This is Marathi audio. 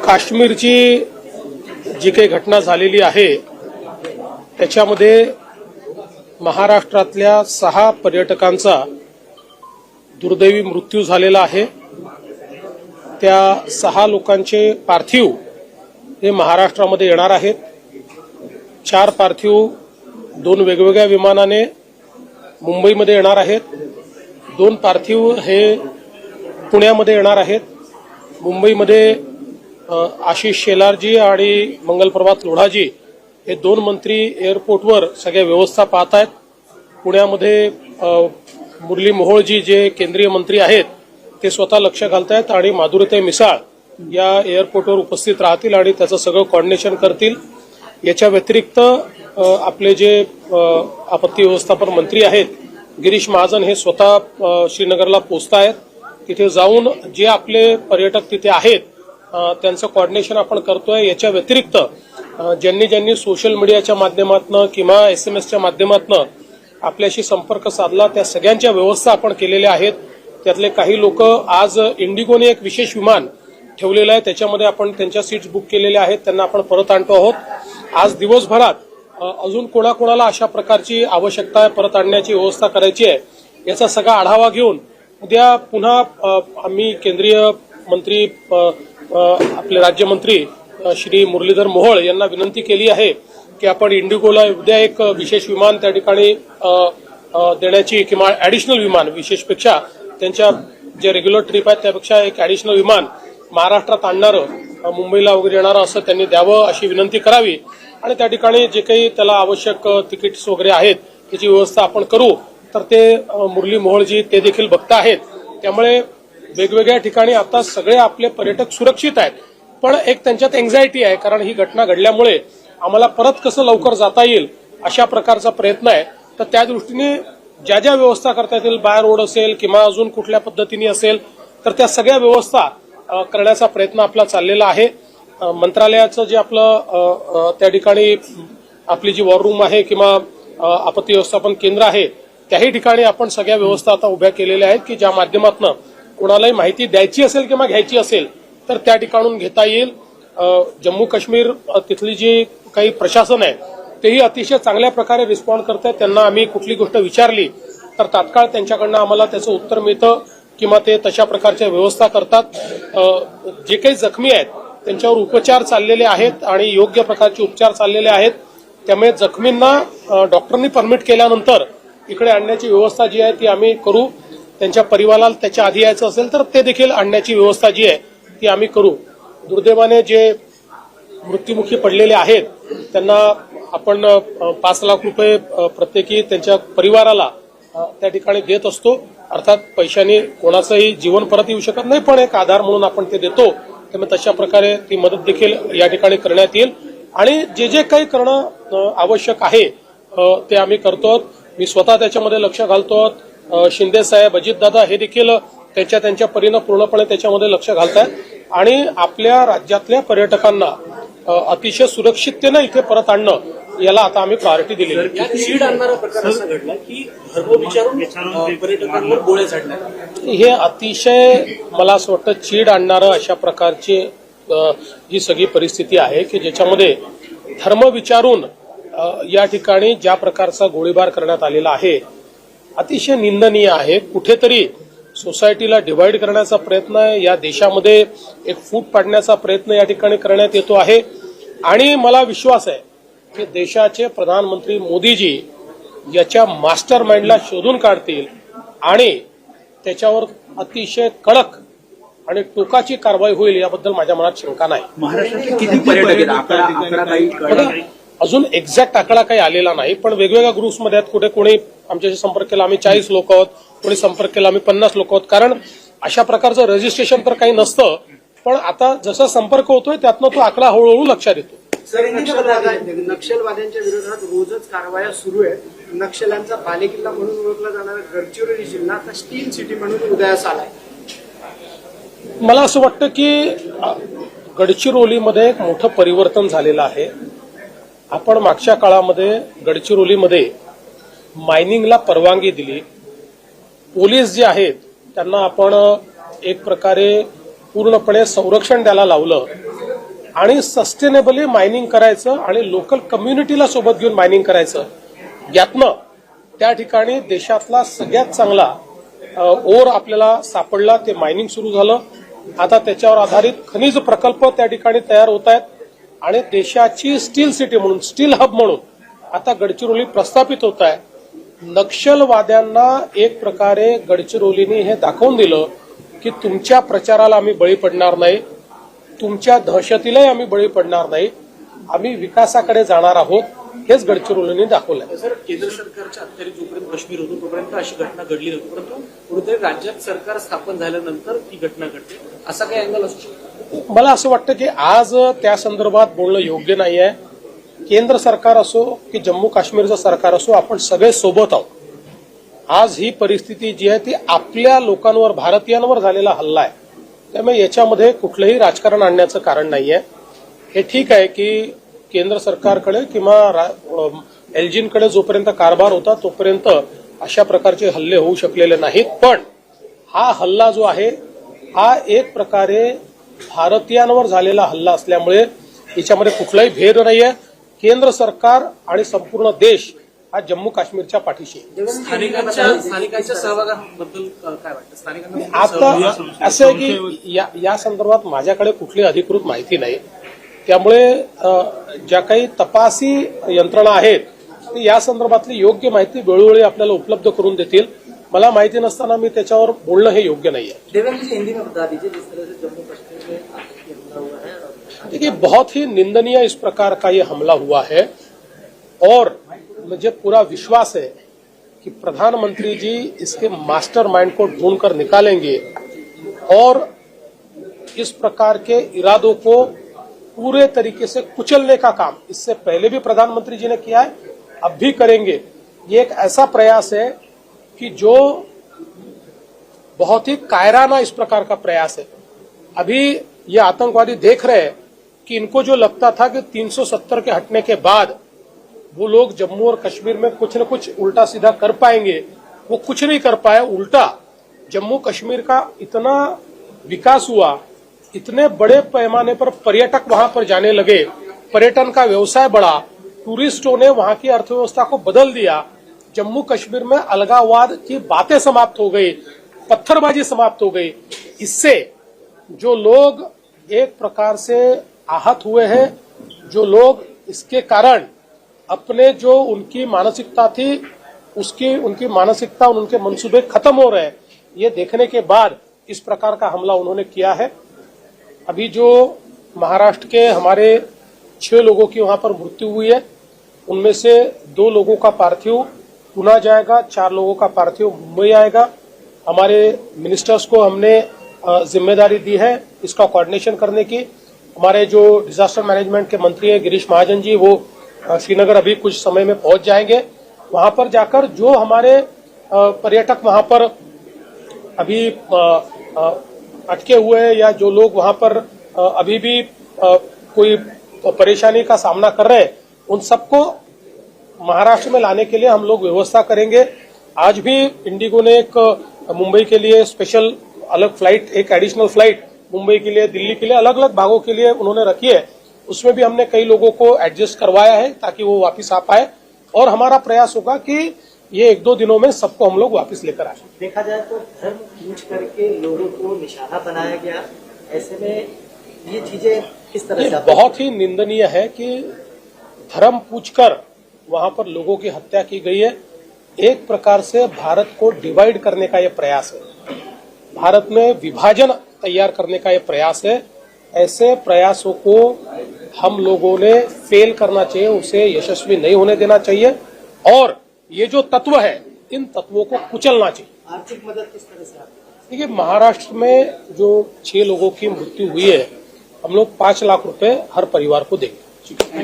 काश्मीरची जी काही घटना झालेली आहे त्याच्यामध्ये महाराष्ट्रातल्या 6 पर्यटकांचा दुर्दैवी मृत्यू झालेला आहे। त्या 6 लोकांचे पार्थिव हे महाराष्ट्रामध्ये येणार आहेत। 4 पार्थिव 2 वेगवेगळ्या विमानाने मुंबईमध्ये येणार आहेत। 2 पार्थिव हे पुण्यामध्ये येणार आहेत। मुंबईमध्ये आशिष शेलारजी आणि मंगलप्रभात लोढाजी हे 2 मंत्री एअरपोर्टवर सगळ्या व्यवस्था पाहत आहेत। पुण्यामध्ये मुरली मोहोळजी जे केंद्रीय मंत्री आहेत ते स्वतः लक्ष घालतायत आणि माधुरीताई मिसाळ या एअरपोर्टवर उपस्थित राहतील आणि त्याचं सगळं कोऑर्डिनेशन करतील। याच्या व्यतिरिक्त आपले जे आपत्ती व्यवस्थापन मंत्री आहेत गिरीश महाजन हे स्वतः श्रीनगरला पोहोचतायत। तिथे जाऊन जे आपले पर्यटक तिथे आहेत त्यांचं कोऑर्डिनेशन आपण करतोय। याच्या व्यतिरिक्त ज्यांनी सोशल मीडियाच्या माध्यमातून किंवा SMS माध्यमातून आपल्याशी संपर्क साधला त्या सगळ्यांच्या व्यवस्था आपण केलेल्या आहेत। त्यातले काही लोक आज इंडिगोने एक विशेष विमान ठेवलेलं आहे त्याच्यामध्ये आपण त्यांच्या सीट्स बुक केलेल्या आहेत, त्यांना आपण परत आणतो आहोत। आज दिवसभरात अजून कोणाकोणाला अशा प्रकारची आवश्यकता आहे परत आणण्याची व्यवस्था करायची आहे याचा सगळा आढावा घेऊन उद्या पुन्हा आम्ही केंद्रीय मंत्री आपले राज्यमंत्री श्री मुरलीधर मोहोळ यांना विनंती केली आहे की आपण इंडिगोला उद्या एक विशेष विमान त्या ठिकाणी देण्याची किंवा ऍडिशनल विमान विशेषपेक्षा त्यांच्या जे रेग्युलर ट्रिप आहेत त्यापेक्षा एक ऍडिशनल विमान महाराष्ट्रात आणणारं मुंबईला वगैरे येणारं असं त्यांनी द्यावं अशी विनंती करावी आणि त्या ठिकाणी जे काही त्याला आवश्यक तिकीट्स वगैरे आहेत त्याची व्यवस्था आपण करू। तर ते मुरली मोहोळजी ते देखील बघता आहेत। त्यामुळे वेगवेगळ्या ठिकाणी आता सगळे आपले पर्यटक सुरक्षित आहेत, पण एक त्यांच्यात एन्झायटी आहे कारण ही घटना घडल्यामुळे आम्हाला परत कसं लवकर जाता येईल अशा प्रकारचा प्रयत्न आहे। तर त्या दृष्टीने ज्या ज्या व्यवस्था करता येतील बाय रोड असेल किंवा अजून कुठल्या पद्धतीने असेल तर त्या सगळ्या व्यवस्था करण्याचा प्रयत्न आपला चाललेला आहे। मंत्रालयाचं जे आपलं त्या ठिकाणी आपली जी वॉर रूम आहे किंवा आपत्ती व्यवस्थापन केंद्र आहे त्याही ठिकाणी आपण सगळ्या व्यवस्था आता उभ्या केलेल्या आहेत की ज्या माध्यमातून कोणालाही माहिती द्यायची असेल किंवा घ्यायची असेल तर त्या ठिकाणून घेता येईल। जम्मू काश्मीर तिथली जी काही प्रशासन आहे तेही अतिशय चांगल्या प्रकारे रिस्पॉन्ड करतात। त्यांना आम्ही कुठली गोष्ट विचारली तर तात्काळ त्यांच्याकडनं आम्हाला त्याचं उत्तर मिळतं किंवा ते तशा प्रकारच्या व्यवस्था करतात। जे काही जखमी आहेत त्यांच्यावर उपचार चाललेले आहेत आणि योग्य प्रकारचे उपचार चाललेले आहेत। त्यामुळे जखमींना डॉक्टरांनी परमिट केल्यानंतर इकडे आणण्याची व्यवस्था जी आहे ती आम्ही करू। त्यांच्या परिवाराला त्याच्या आधी यायचं असेल तर ते देखील आणण्याची व्यवस्था जी आहे ती आम्ही करू। दुर्दैवाने जे मृत्युमुखी पडलेले आहेत त्यांना आपण 5 लाख रुपये प्रत्येकी त्यांच्या परिवाराला त्या ठिकाणी देत असतो। अर्थात पैशाने कोणाचंही जीवन परत येऊ शकत नाही, पण एक आधार म्हणून आपण ते देतो। त्यामुळे तशा प्रकारे ती मदत देखील या ठिकाणी करण्यात येईल आणि जे काही करणं आवश्यक आहे ते आम्ही करतो। मी स्वतः त्याच्यामध्ये लक्ष घालतो। शिंदे साहेब, अजितदादा हे देखील त्यांच्या परीनं पूर्णपणे त्याच्यामध्ये लक्ष घालतात आणि आपल्या राज्यातल्या पर्यटकांना अतिशय सुरक्षिततेनं इथे परत आणणं याला आता आम्ही प्रायोरिटी दिली आहे। चीड आणणारा प्रकार असा घडला की धर्म विचारून पर्यटकांवर गोळ्या झाडल्या। हे अतिशय मला असं वाटतं चीड आणणारं अशा प्रकारची जी सगळी परिस्थिती आहे की ज्याच्यामध्ये धर्म विचारून या ठिकाणी ज्या प्रकारचा गोळीबार करण्यात आलेला आहे अतिशय निंदनीय आहे। कुठेतरी सोसायटीला डिव्हाइड करण्याचा प्रयत्न आहे, या देशामध्ये एक फूट पाडण्याचा प्रयत्न या ठिकाणी करण्यात येतो आहे आणि मला विश्वास आहे की देशाचे प्रधानमंत्री मोदीजी याच्या मास्टर माइंडला शोधून काढतील आणि त्याच्यावर अतिशय कडक आणि टोकाची कारवाई होईल याबद्दल माझ्या मनात शंका नाही। महाराष्ट्रात किती पर्यटक आकडा काही अजून एक्झॅक्ट आकडा काही आलेला नाही, पण वेगवेगळ्या ग्रुप्समध्ये आहेत। कुठे कोणी आमच्याशी संपर्क केला आम्ही 40 लोक आहोत, कोणी संपर्क केला आम्ही 50 लोक आहोत। कारण अशा प्रकारचं रजिस्ट्रेशन तर काही नसतं, पण आता जसा संपर्क होतोय त्यातनं तो आकडा हळूहळू लक्षात येतो। नक्षलवाद्यांच्या विरोधात रोजच कारवाया सुरू आहेत। नक्षल्यांचा बालेकिल्ला म्हणून ओळखला जाणारा गडचिरोली जिल्हा आता स्टील सिटी म्हणून उदयास आलाय। मला असं वाटतं की गडचिरोलीमध्ये एक मोठं परिवर्तन झालेलं आहे। आपण मागच्या काळामध्ये गडचिरोलीमध्ये मायनिंगला परवानगी दिली, पोलीस जे आहेत त्यांना आपण एक प्रकारे पूर्णपणे संरक्षण द्यायला लावलं आणि सस्टेनेबली मायनिंग करायचं आणि लोकल कम्युनिटीला सोबत घेऊन मायनिंग करायचं, यातनं त्या ठिकाणी देशातला सगळ्यात चांगला ओर आपल्याला सापडला. ते मायनिंग सुरू झालं. आता त्याच्यावर आधारित खनिज प्रकल्प त्या ठिकाणी तयार होत आहेत आणि देशाची स्टील सिटी म्हणून, स्टील हब म्हणून आता गडचिरोली प्रस्थापित होत आहे. नक्षलवाद्यांना एक प्रकारे गडचिरोलीने हे दाखवून दिलं की तुमच्या प्रचाराला आम्ही बळी पडणार नाही, तुमच्या दहशतीलाही आम्ही बळी पडणार नाही, आम्ही विकासाकडे जाणार आहोत, हेच गडचिरोलीने दाखवलंय. सर, केंद्र सरकारच्या अखत्यारीत जोपर्यंत काश्मीर होतो तोपर्यंत अशी घटना घडली नव्हती, परंतु कुठेतरी राज्यात सरकार स्थापन झाल्यानंतर ही घटना घडते, असा काही अँगल असू शकतो? मला असं वाटतं की आज त्या संदर्भात बोलणं योग्य नाही आहे. केंद्र सरकार असो की जम्मू काश्मीरचं सरकार असो, आपण सगळे सोबत आहोत. आज ही परिस्थिती जी आहे ती आपल्या लोकांवर, भारतीयांवर झालेला हल्ला आहे. त्यामुळे याच्यामध्ये कुठलंही राजकारण आणण्याचं कारण नाहीये. हे ठीक आहे की केंद्र सरकारकडे किंवा एलजींकडे जोपर्यंत कारभार होता तोपर्यंत अशा प्रकारचे हल्ले होऊ शकलेले नाहीत. पण हा हल्ला जो आहे हा एक प्रकारे भारतीयांवर झालेला हल्ला असल्यामुळे याच्यामध्ये कुठलाही भेद नाहीये. केंद्र सरकार आणि संपूर्ण देश हा जम्मू काश्मीरच्या पाठीशी आहे. स्थानिकांच्या सहभागाबद्दल काय वाटतं? स्थानिकांना आता असं आहे की या संदर्भात माझ्याकडे कुठली अधिकृत माहिती नाही. त्यामुळे ज्या काही तपासी यंत्रणा आहेत ते या संदर्भातली योग्य माहिती वेळोवेळी आपल्याला उपलब्ध करून देतील. मला माहिती नसताना मी त्याच्यावर बोलणं हे योग्य नाही है. हिंदी में बता दीजिए, जिस तरह से जम्मू कश्मीर में आतंकी हमला हुआ है। देखिए, बहुत ही निंदनीय इस प्रकार का ये हमला हुआ है और मुझे पूरा विश्वास है कि प्रधानमंत्री जी इसके मास्टरमाइंड को ढूंढकर निकालेंगे और इस प्रकार के इरादों को पूरे तरीके से कुचलने का काम इससे पहले भी प्रधानमंत्री जी ने किया है, अब भी करेंगे. ये एक ऐसा प्रयास है कि जो बहुत ही कायराना इस प्रकार का प्रयास है. अभी ये आतंकवादी देख रहे हैं कि इनको जो लगता था कि 370 के हटने के बाद वो लोग जम्मू और कश्मीर में कुछ न कुछ उल्टा सीधा कर पाएंगे, वो कुछ नहीं कर पाए. उल्टा जम्मू कश्मीर का इतना विकास हुआ, इतने बड़े पैमाने पर पर्यटक वहां पर जाने लगे, पर्यटन का व्यवसाय बढ़ा, टूरिस्टों ने वहां की अर्थव्यवस्था को बदल दिया. जम्मू कश्मीर में अलगाववाद की बातें समाप्त हो गई, पत्थरबाजी समाप्त हो गई. इससे जो लोग एक प्रकार से आहत हुए हैं, जो लोग इसके कारण अपने जो उनकी मानसिकता थी उनकी मानसिकता और उनके मंसूबे खत्म हो रहे हैं, ये देखने के बाद इस प्रकार का हमला उन्होंने किया है. अभी जो महाराष्ट्र के हमारे 6 लोगों की वहां पर मृत्यु हुई है, उनमें से 2 लोगों का पार्थिव पुणे जाएगा, 4 लोगों का पार्थिव मुंबई आएगा. हमारे मिनिस्टर्स को हमने जिम्मेदारी दी है इसका कोऑर्डिनेशन करने की. हमारे जो डिजास्टर मैनेजमेंट के मंत्री हैं गिरीश महाजन जी, वो श्रीनगर अभी कुछ समय में पहुंच जाएंगे. वहां पर जाकर जो हमारे पर्यटक वहां पर अभी अटके हुए हैं या जो लोग वहां पर अभी भी कोई परेशानी का सामना कर रहे हैं, उन सबको महाराष्ट्र में लाने के लिए हम लोग व्यवस्था करेंगे. आज भी इंडिगो ने एक मुंबई के लिए स्पेशल अलग फ्लाइट, एक एडिशनल फ्लाइट मुंबई के लिए, दिल्ली के लिए, अलग अलग भागों के लिए उन्होंने रखी है. उसमें भी हमने कई लोगों को एडजस्ट करवाया है ताकि वो वापस आ पाए और हमारा प्रयास होगा कि ये 1-2 दिनों में सबको हम लोग वापस लेकर आए. देखा जाए तो धर्म पूछ करके लोगों को निशाना बनाया गया, ऐसे में ये चीजें किस तरह से? बहुत ही निंदनीय है कि धर्म पूछकर वहां पर लोगों की हत्या की गई है. एक प्रकार से भारत को डिवाइड करने का यह प्रयास है, भारत में विभाजन तैयार करने का यह प्रयास है. ऐसे प्रयासों को हम लोगों ने फेल करना चाहिए, उसे यशस्वी नहीं होने देना चाहिए और ये जो तत्व है इन तत्वों को कुचलना चाहिए. आर्थिक मदद किस तरह से? देखिए, महाराष्ट्र में जो 6 लोगों की मृत्यु हुई है, हम लोग 5 लाख रुपए हर परिवार को देंगे.